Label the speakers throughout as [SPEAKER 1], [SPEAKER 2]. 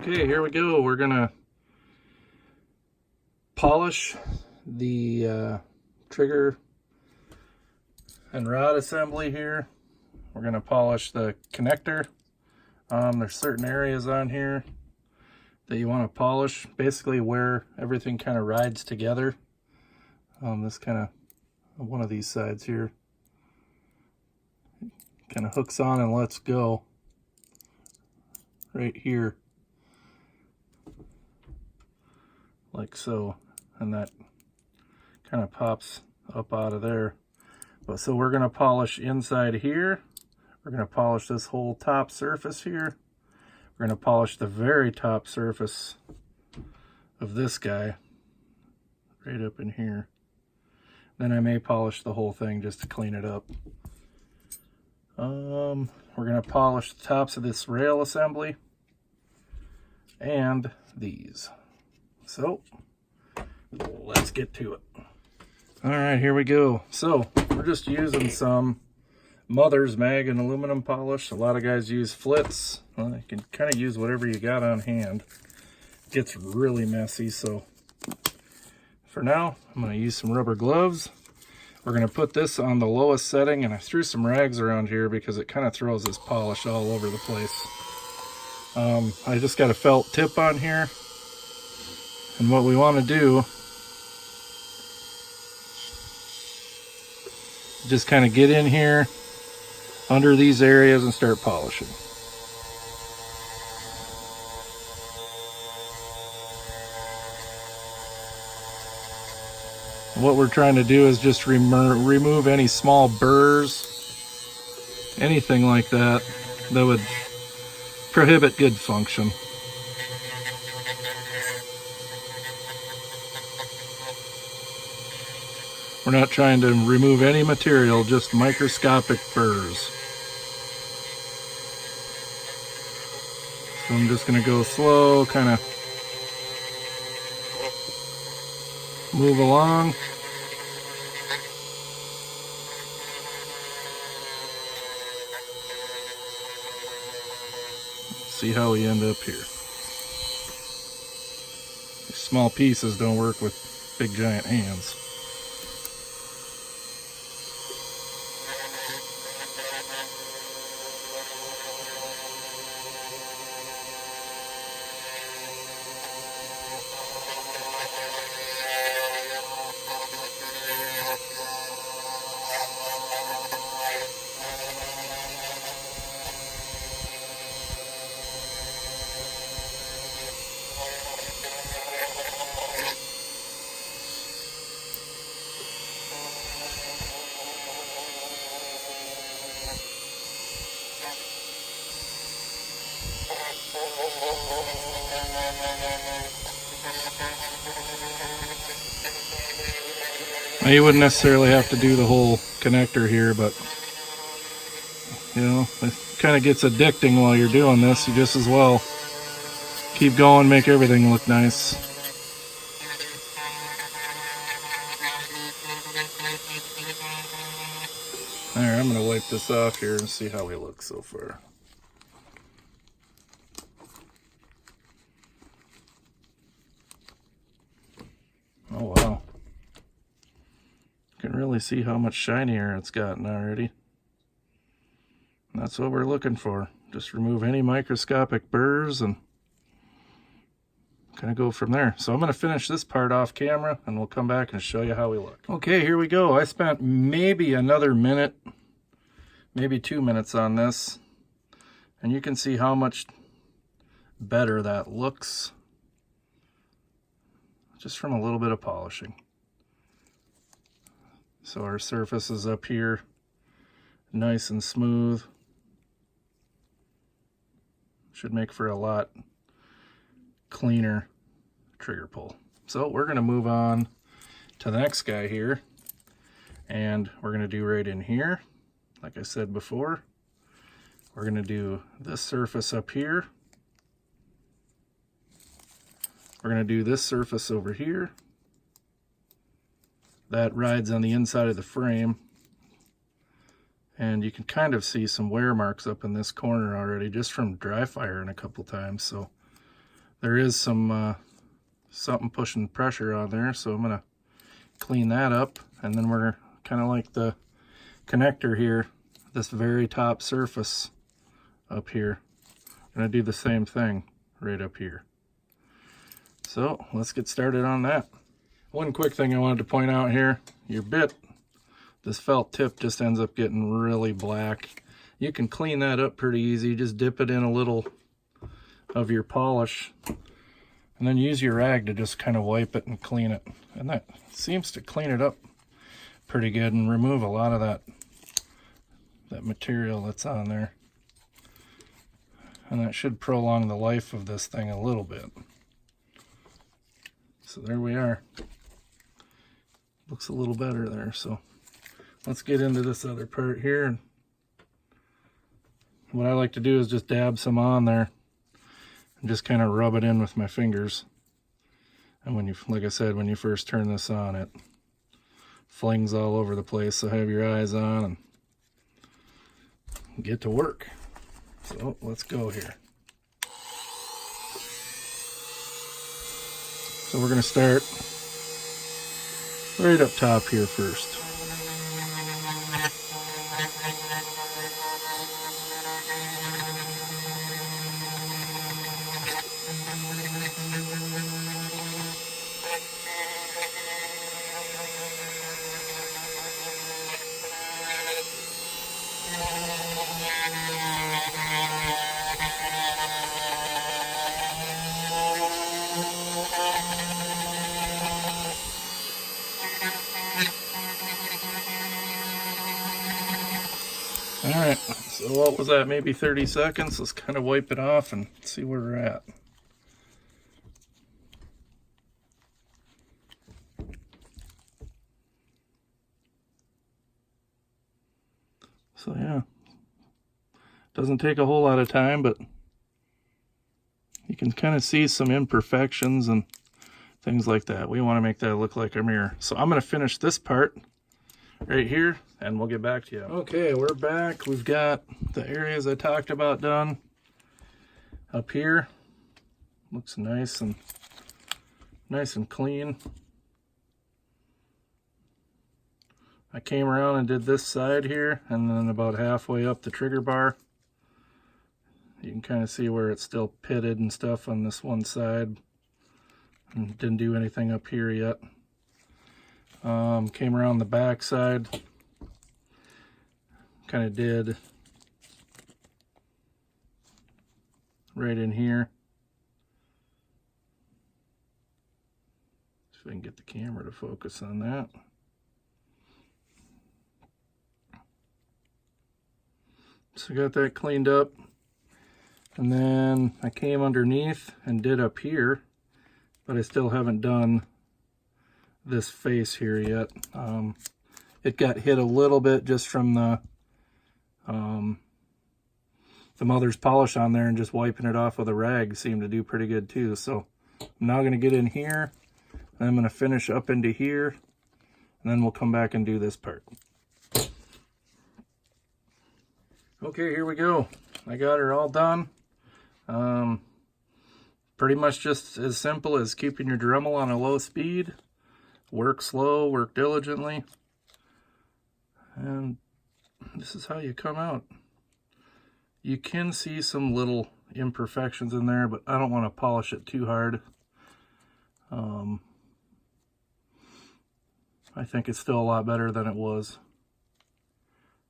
[SPEAKER 1] Okay, here we go. We're gonna polish the trigger and rod assembly here. We're gonna polish the connector. There's certain areas on here that you want to polish, basically where everything kind of rides together. This kind of, one of these sides here kind of hooks on and lets go right here, like so, and that kind of pops up out of there. But so we're going to polish inside here. We're going to polish this whole top surface here. We're going to polish the very top surface of this guy right up in here. Then I may polish the whole thing just to clean it up. We're going to polish the tops of this rail assembly and these. So let's get to it. All right, here we go. So we're just using some Mother's Mag and aluminum polish. A lot of guys use Flitz. Well, you can kind of use whatever you got on hand. It gets really messy, so for now I'm going to use some rubber gloves. We're going to put this on the lowest setting, and I threw some rags around here because it kind of throws this polish all over the place. I just got a felt tip on here, and what we want to do, just kind of get in here under these areas and start polishing. What we're trying to do is just remove any small burrs, anything like that that would prohibit good function. We're not trying to remove any material, just microscopic burrs. So I'm just going to go slow, kind of move along. See how we end up here. These small pieces don't work with big giant hands. Now, you wouldn't necessarily have to do the whole connector here, but you know, it kind of gets addicting while you're doing this. You just as well keep going, make everything look nice. Alright, I'm going to wipe this off here and see how we look so far. Oh wow. You can really see how much shinier it's gotten already. And that's what we're looking for. Just remove any microscopic burrs and kind of go from there. So I'm going to finish this part off camera and we'll come back and show you how we look. Okay, here we go. I spent maybe another minute, maybe 2 minutes on this, and you can see how much better that looks just from a little bit of polishing. So our surface is up here, nice and smooth. Should make for a lot cleaner trigger pull. So we're going to move on to the next guy here, and we're going to do right in here, like I said before, we're going to do this surface up here. We're going to do this surface over here. That rides on the inside of the frame. And you can kind of see some wear marks up in this corner already just from dry firing a couple times. So there is some something pushing pressure on there, so I'm gonna clean that up. And then we're kind of like the connector here, this very top surface up here, I'm gonna do the same thing right up here. So let's get started on that. One quick thing I wanted to point out here, your bit, this felt tip just ends up getting really black. You can clean that up pretty easy. Just dip it in a little of your polish and then use your rag to just kind of wipe it and clean it. And that seems to clean it up pretty good and remove a lot of that material that's on there. And that should prolong the life of this thing a little bit. So there we are. Looks a little better there. So let's get into this other part here. And what I like to do is just dab some on there and just kind of rub it in with my fingers. And when you, like I said, when you first turn this on, it flings all over the place. So have your eyes on and get to work. So let's go here. So we're going to start right up top here first. Alright, so what was that, maybe 30 seconds? Let's kind of wipe it off and see where we're at. So yeah, doesn't take a whole lot of time, but you can kind of see some imperfections and things like that. We want to make that look like a mirror. So I'm going to finish this part right here and we'll get back to you. Okay, we're back. We've got the areas I talked about done up here. Looks nice and clean. I came around and did this side here, and then about halfway up the trigger bar, you can kind of see where it's still pitted and stuff on this one side. And didn't do anything up here yet. Came around the back side, kind of did right in here. See if I can get the camera to focus on that. So got that cleaned up, and then I came underneath and did up here, but I still haven't done this face here yet. It got hit a little bit just from the mother's polish on there, and just wiping it off with a rag seemed to do pretty good too. So I'm now going to get in here, and I'm going to finish up into here, and then we'll come back and do this part. Okay, here we go. I got her all done. Pretty much just as simple as keeping your Dremel on a low speed. Work slow, work diligently. And this is how you come out. You can see some little imperfections in there, but I don't want to polish it too hard. I think it's still a lot better than it was.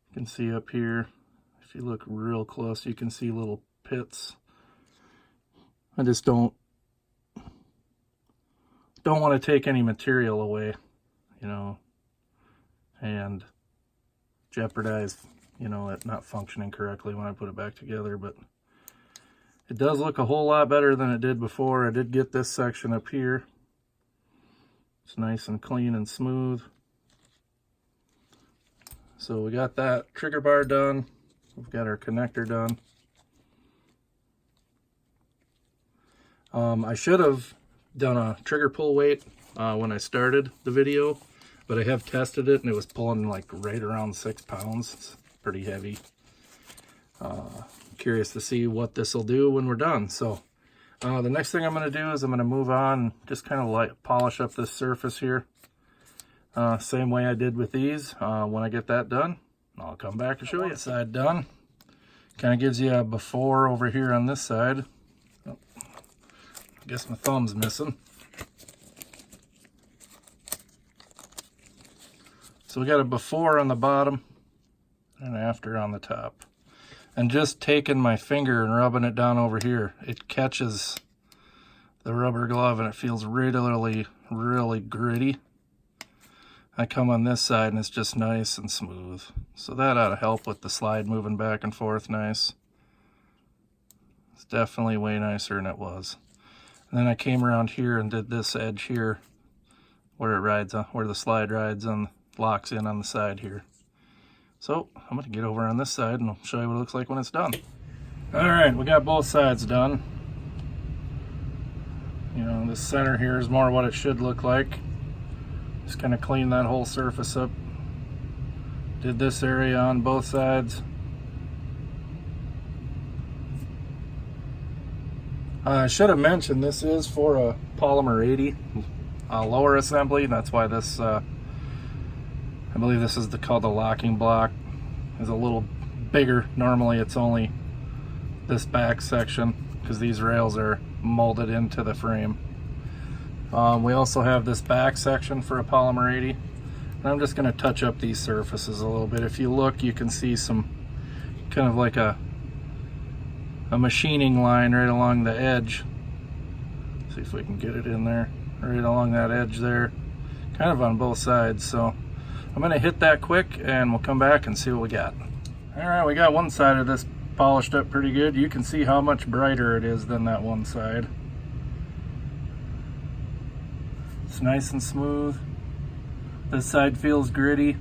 [SPEAKER 1] You can see up here, if you look real close, you can see little pits. I just don't want to take any material away, you know, and jeopardize, you know, it not functioning correctly when I put it back together. But it does look a whole lot better than it did before. I did get this section up here. It's nice and clean and smooth. So we got that trigger bar done. We've got our connector done. I should have done a trigger pull weight when I started the video, but I have tested it and it was pulling like right around 6 pounds. It's pretty heavy. Curious to see what this will do when we're done. So The next thing I'm going to do is I'm going to move on and just kind of like polish up this surface here. Same way I did with these. When I get that done, I'll come back and show you. Side done. Kind of gives you a before over here on this side. Oh, I guess my thumb's missing. So we got a before on the bottom and after on the top. And just taking my finger and rubbing it down over here, it catches the rubber glove and it feels really, really gritty. I come on this side and it's just nice and smooth. So that ought to help with the slide moving back and forth nice. It's definitely way nicer than it was. And then I came around here and did this edge here where it rides on, where the slide rides and locks in on the side here. So I'm going to get over on this side and I'll show you what it looks like when it's done. Alright, we got both sides done. You know, this center here is more what it should look like. Just kind of clean that whole surface up. Did this area on both sides. I should have mentioned this is for a Polymer 80 lower assembly. That's why this I believe this is called the locking block. Is a little bigger. Normally it's only this back section because these rails are molded into the frame. We also have this back section for a Polymer 80. And I'm just going to touch up these surfaces a little bit. If you look, you can see some kind of like a machining line right along the edge. See if we can get it in there. Right along that edge there. Kind of on both sides. So I'm going to hit that quick and we'll come back and see what we got. Alright, we got one side of this polished up pretty good. You can see how much brighter it is than that one side. It's nice and smooth. This side feels gritty.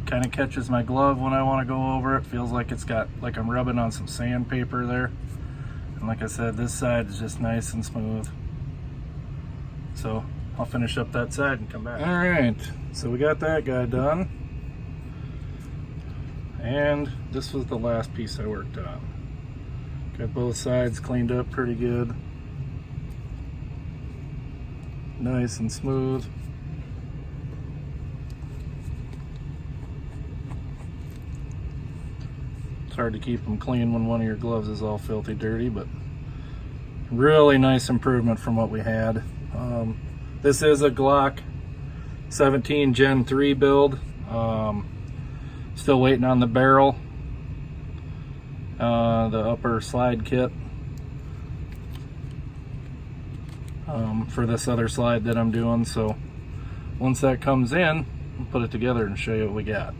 [SPEAKER 1] Kind of catches my glove when I want to go over it. Feels like it's got, like I'm rubbing on some sandpaper there. And like I said, this side is just nice and smooth. So I'll finish up that side and come back. All right, so we got that guy done. And this was the last piece I worked on. Got both sides cleaned up pretty good. Nice and smooth. It's hard to keep them clean when one of your gloves is all filthy dirty, but really nice improvement from what we had. This is a Glock 17 Gen 3 build. Still waiting on the barrel, the upper slide kit for this other slide that I'm doing. So once that comes in, I'll put it together and show you what we got.